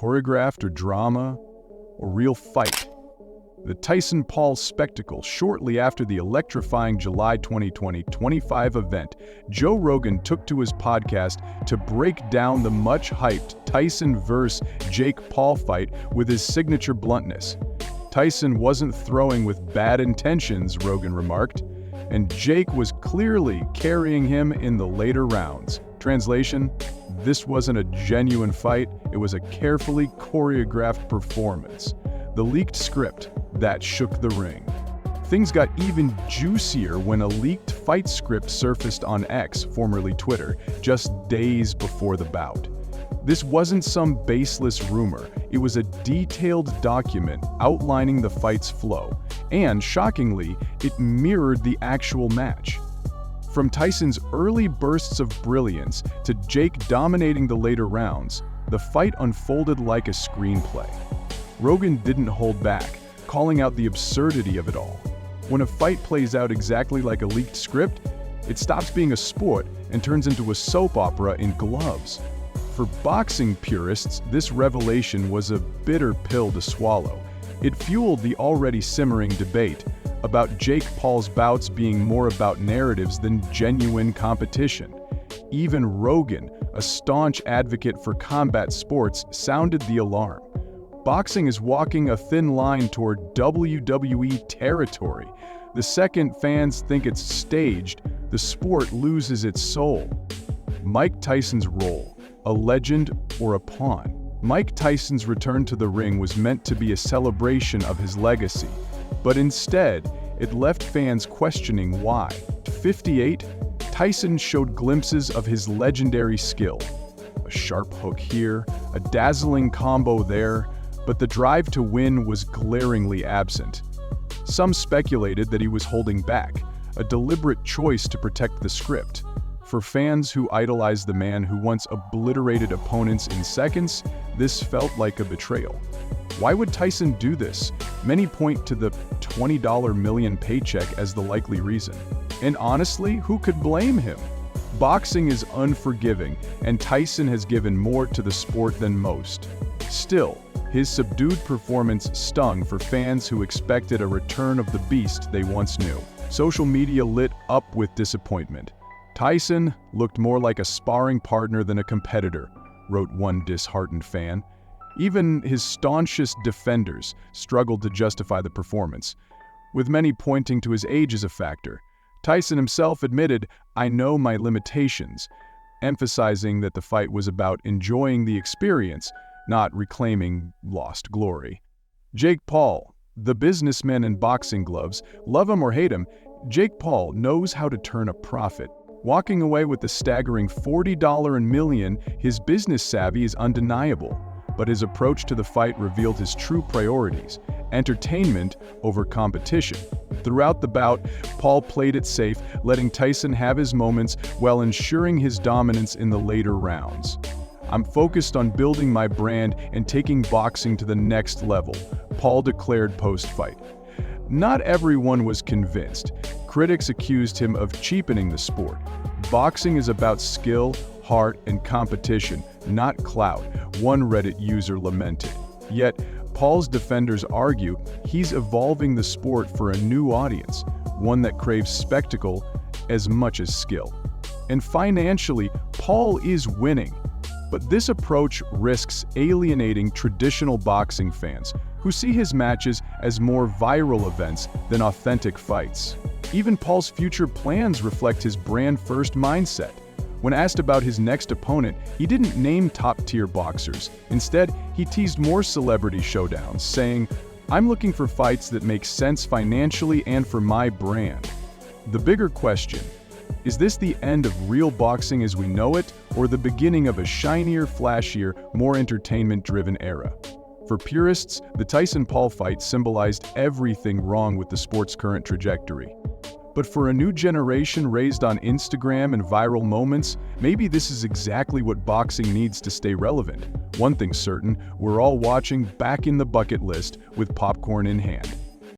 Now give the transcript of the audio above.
choreographed or drama, or real fight? The Tyson-Paul spectacle shortly after the electrifying July 2025 event, Joe Rogan took to his podcast to break down the much-hyped Tyson vs. Jake Paul fight with his signature bluntness. Tyson wasn't throwing with bad intentions, Rogan remarked, and Jake was clearly carrying him in the later rounds. Translation: this wasn't a genuine fight, it was a carefully choreographed performance. The leaked script that shook the ring. Things got even juicier when a leaked fight script surfaced on X, formerly Twitter, just days before the bout. This wasn't some baseless rumor, it was a detailed document outlining the fight's flow, and shockingly, it mirrored the actual match. From Tyson's early bursts of brilliance to Jake dominating the later rounds, the fight unfolded like a screenplay. Rogan didn't hold back, calling out the absurdity of it all. When a fight plays out exactly like a leaked script, it stops being a sport and turns into a soap opera in gloves. For boxing purists, this revelation was a bitter pill to swallow. It fueled the already simmering debate about Jake Paul's bouts being more about narratives than genuine competition. Even Rogan, a staunch advocate for combat sports, sounded the alarm. Boxing is walking a thin line toward WWE territory. The second fans think it's staged, the sport loses its soul. Mike Tyson's role, a legend or a pawn? Mike Tyson's return to the ring was meant to be a celebration of his legacy, but instead, it left fans questioning why. At 58, Tyson showed glimpses of his legendary skill. A sharp hook here, a dazzling combo there, but the drive to win was glaringly absent. Some speculated that he was holding back, a deliberate choice to protect the script. For fans who idolized the man who once obliterated opponents in seconds, this felt like a betrayal. Why would Tyson do this? Many point to the $20 million paycheck as the likely reason. And honestly, who could blame him? Boxing is unforgiving, and Tyson has given more to the sport than most. Still, his subdued performance stung for fans who expected a return of the beast they once knew. Social media lit up with disappointment. Tyson looked more like a sparring partner than a competitor, wrote one disheartened fan. Even his staunchest defenders struggled to justify the performance, with many pointing to his age as a factor. Tyson himself admitted, "I know my limitations," emphasizing that the fight was about enjoying the experience, not reclaiming lost glory. Jake Paul, the businessman in boxing gloves, love him or hate him, Jake Paul knows how to turn a profit. Walking away with the staggering $40 million, his business savvy is undeniable. But his approach to the fight revealed his true priorities: entertainment over competition. Throughout the bout, Paul played it safe, letting Tyson have his moments while ensuring his dominance in the later rounds. "I'm focused on building my brand and taking boxing to the next level," Paul declared post-fight. Not everyone was convinced. Critics accused him of cheapening the sport. Boxing is about skill, heart, and competition, not clout, one Reddit user lamented. Yet, Paul's defenders argue he's evolving the sport for a new audience, one that craves spectacle as much as skill. And financially, Paul is winning. But this approach risks alienating traditional boxing fans, who see his matches as more viral events than authentic fights. Even Paul's future plans reflect his brand-first mindset. When asked about his next opponent, he didn't name top-tier boxers. Instead, he teased more celebrity showdowns, saying, "I'm looking for fights that make sense financially and for my brand." The bigger question: is this the end of real boxing as we know it, or the beginning of a shinier, flashier, more entertainment-driven era? For purists, the Tyson-Paul fight symbolized everything wrong with the sport's current trajectory. But for a new generation raised on Instagram and viral moments, maybe this is exactly what boxing needs to stay relevant. One thing's certain, we're all watching back in the bucket list with popcorn in hand.